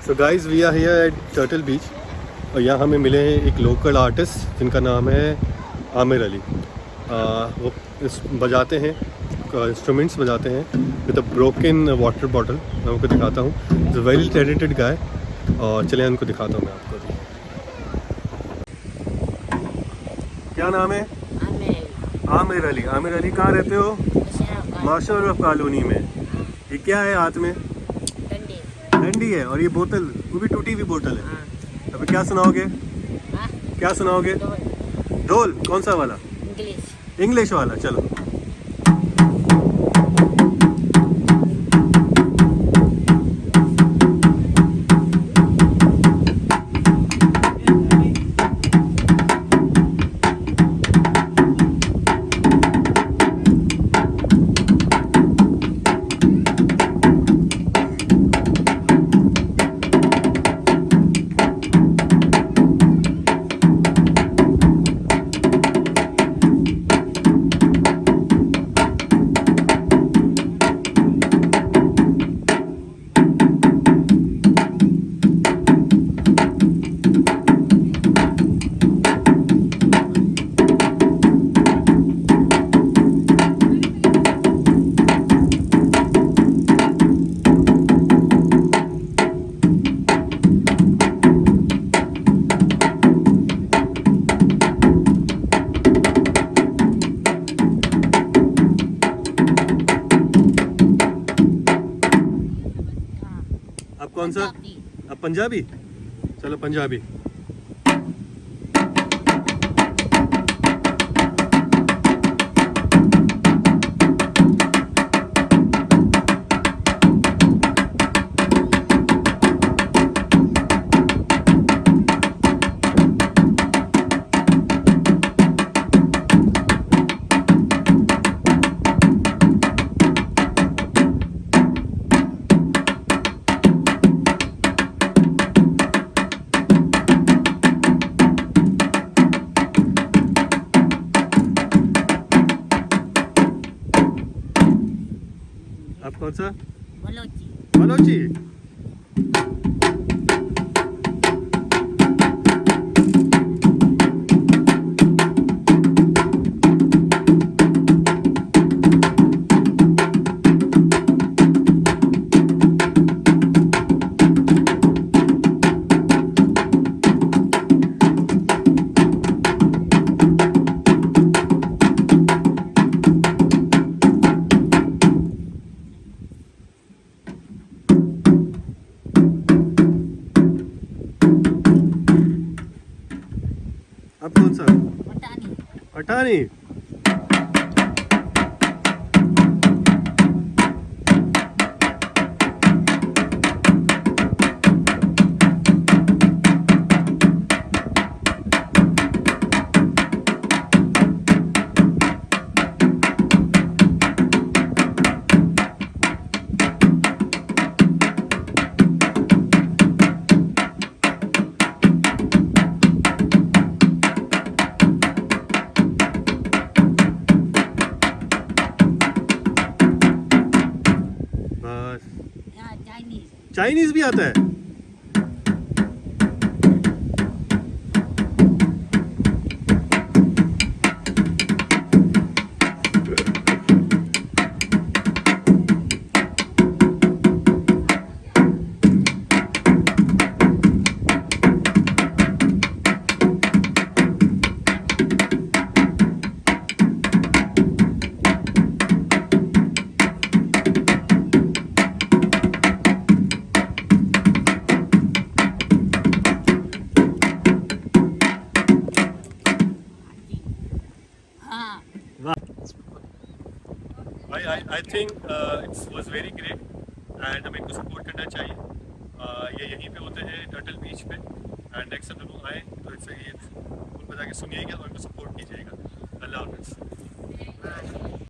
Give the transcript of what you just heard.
So guys we are here at turtle beach और यहाँ हमें मिले हैं एक लोकल आर्टिस्ट जिनका नाम है आमिर अली। वो बजाते हैं, इंस्ट्रूमेंट्स बजाते हैं with a broken water bottle. मैं आपको दिखाता हूँ, is a very talented guy. और चलिए उनको दिखाता हूँ मैं आपको भी। क्या नाम है? आमिर अली। आमिर अली कहाँ रहते हो? musharraf कॉलोनी में। ये क्या है हाथ में? डंडी है। और ये बोतल, वो भी टूटी हुई बोतल है। अभी क्या सुनाओगे? क्या सुनाओगे? ढोल। कौन सा वाला? इंग्लिश वाला। चलो। अब कौन सा? अब पंजाबी। चलो पंजाबी। अब कौन सा? बलोची। अब कौन सा? पठानी। चाइनीज भी आता है। I think it was very great and हमें इनको सपोर्ट करना चाहिए। ये यहीं पे होते हैं टर्टल बीच पे एंड नेक्स्ट टाइम लोग आए तो इससे ये उनको जाके सुनिएगा और उनको सपोर्ट कीजिएगा। अल्लाह हाफ़िज़।